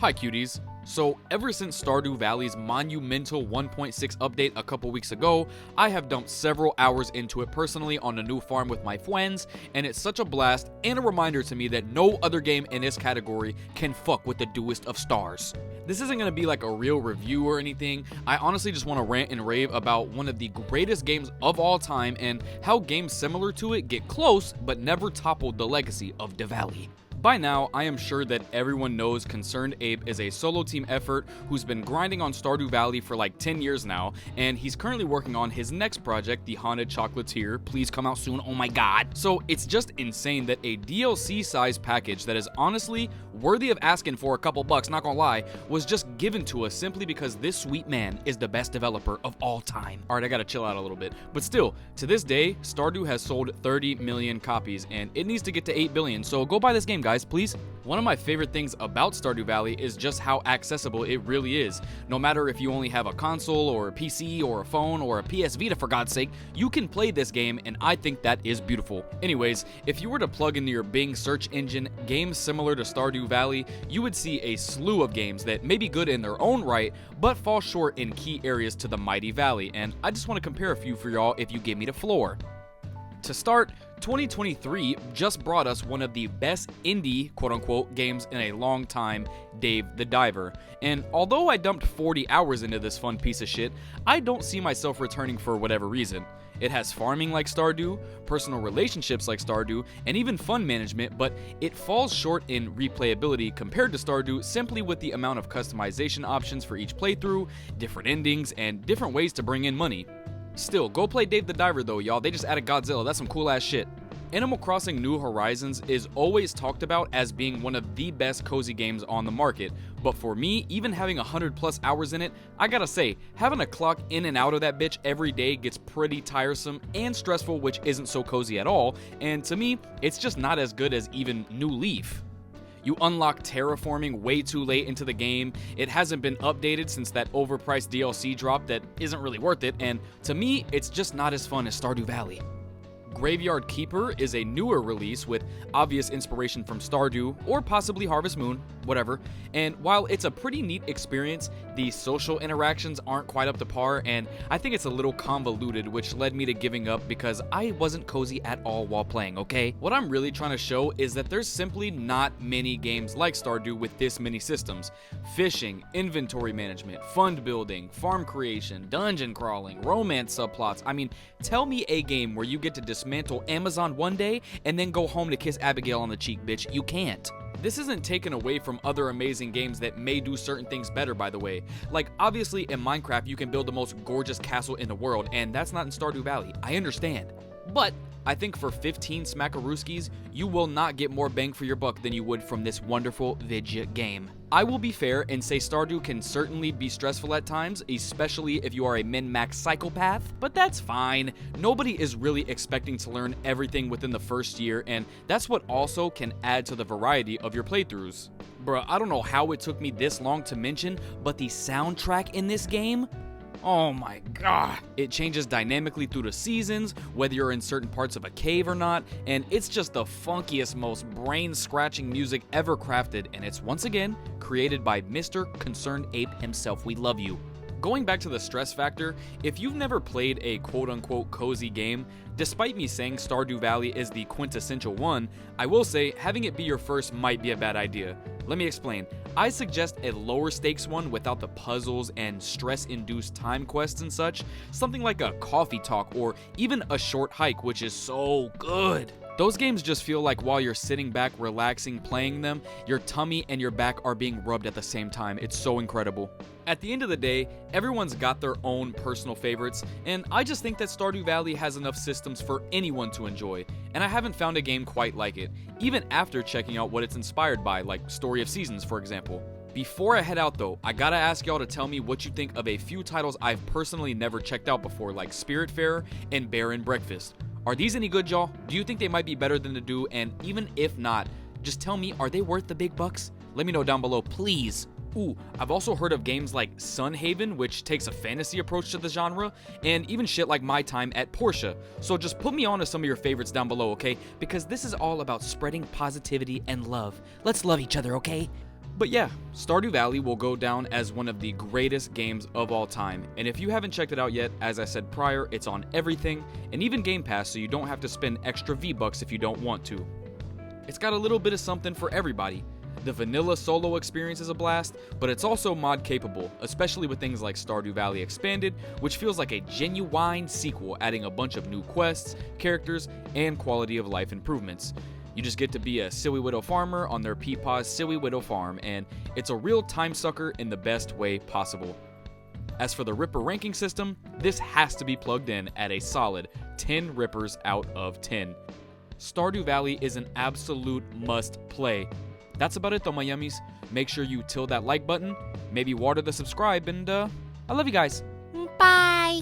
Hi cuties. So ever since Stardew Valley's monumental 1.6 update a couple weeks ago, I have dumped several hours into it personally on a new farm with my friends, and it's such a blast and a reminder to me that no other game in this category can fuck with the Dewest of stars. This isn't going to be like a real review or anything. I honestly just want to rant and rave about one of the greatest games of all time and how games similar to it get close but never toppled the legacy of the Valley. By now, I am sure that everyone knows Concerned Ape is a solo team effort who's been grinding on Stardew Valley for like 10 years now, and he's currently working on his next project, The Haunted Chocolatier. Please come out soon, oh my god. So it's just insane that a DLC-sized package that is honestly worthy of asking for a couple bucks, not gonna lie, was just given to us simply because this sweet man is the best developer of all time. Alright, I gotta chill out a little bit. But still, to this day, Stardew has sold 30 million copies, and it needs to get to 8 billion, so go buy this game, guys, please. One of my favorite things about Stardew Valley is just how accessible it really is. No matter if you only have a console or a PC or a phone or a PS Vita, for God's sake, you can play this game, and I think that is beautiful. Anyways, if you were to plug into your Bing search engine games similar to Stardew Valley, you would see a slew of games that may be good in their own right, but fall short in key areas to the mighty Valley, and I just want to compare a few for y'all if you give me the floor. To start, 2023 just brought us one of the best indie, quote-unquote, games in a long time, Dave the Diver. And although I dumped 40 hours into this fun piece of shit, I don't see myself returning for whatever reason. It has farming like Stardew, personal relationships like Stardew, and even fun management, but it falls short in replayability compared to Stardew simply with the amount of customization options for each playthrough, different endings, and different ways to bring in money. Still, go play Dave the Diver though, y'all. They just added Godzilla. That's some cool ass shit. Animal Crossing New Horizons is always talked about as being one of the best cozy games on the market, but for me, even having 100 plus hours in it, I gotta say, having to clock in and out of that bitch every day gets pretty tiresome and stressful, which isn't so cozy at all, and to me, it's just not as good as even New Leaf. You unlock terraforming way too late into the game, it hasn't been updated since that overpriced DLC drop that isn't really worth it, and to me, it's just not as fun as Stardew Valley. Graveyard Keeper is a newer release with obvious inspiration from Stardew, or possibly Harvest Moon, whatever, and while it's a pretty neat experience, the social interactions aren't quite up to par, and I think it's a little convoluted, which led me to giving up because I wasn't cozy at all while playing, okay? What I'm really trying to show is that there's simply not many games like Stardew with this many systems. Fishing, inventory management, fund building, farm creation, dungeon crawling, romance subplots. I mean, tell me a game where you get to dismantle Amazon one day and then go home to kiss Abigail on the cheek, bitch. You can't. This isn't taken away from other amazing games that may do certain things better, by the way. Like, obviously in Minecraft you can build the most gorgeous castle in the world, and that's not in Stardew Valley. I understand. But I think for 15 smackarooskies, you will not get more bang for your buck than you would from this wonderful vidya game. I will be fair and say Stardew can certainly be stressful at times, especially if you are a min-max psychopath, but that's fine. Nobody is really expecting to learn everything within the first year, and that's what also can add to the variety of your playthroughs. Bruh, I don't know how it took me this long to mention, but the soundtrack in this game, oh my god. It changes dynamically through the seasons, whether you're in certain parts of a cave or not, and it's just the funkiest, most brain-scratching music ever crafted, and it's once again created by Mr. Concerned Ape himself. We love you. Going back to the stress factor, if you've never played a quote-unquote cozy game, despite me saying Stardew Valley is the quintessential one, I will say having it be your first might be a bad idea. Let me explain. I suggest a lower stakes one without the puzzles and stress-induced time quests and such, something like a coffee talk or even a short hike, which is so good. Those games just feel like while you're sitting back relaxing playing them, your tummy and your back are being rubbed at the same time. It's so incredible. At the end of the day, everyone's got their own personal favorites, and I just think that Stardew Valley has enough systems for anyone to enjoy, and I haven't found a game quite like it, even after checking out what it's inspired by, like Story of Seasons, for example. Before I head out though, I gotta ask y'all to tell me what you think of a few titles I've personally never checked out before, like Spiritfarer and Bear and Breakfast. Are these any good, y'all? Do you think they might be better than the do? And even if not, just tell me, are they worth the big bucks? Let me know down below, please. Ooh, I've also heard of games like Sunhaven, which takes a fantasy approach to the genre, and even shit like My Time at Portia. So just put me on to some of your favorites down below, okay? Because this is all about spreading positivity and love. Let's love each other, okay? But yeah, Stardew Valley will go down as one of the greatest games of all time, and if you haven't checked it out yet, as I said prior, it's on everything, and even Game Pass, so you don't have to spend extra V-Bucks if you don't want to. It's got a little bit of something for everybody. The vanilla solo experience is a blast, but it's also mod capable, especially with things like Stardew Valley Expanded, which feels like a genuine sequel, adding a bunch of new quests, characters, and quality of life improvements. You just get to be a Silly Widow farmer on their Peepaw's Silly Widow farm, and it's a real time sucker in the best way possible. As for the Ripper ranking system, this has to be plugged in at a solid 10 Rippers out of 10. Stardew Valley is an absolute must play. That's about it though, my yummies. Make sure you till that like button, maybe water the subscribe, and I love you guys. Bye.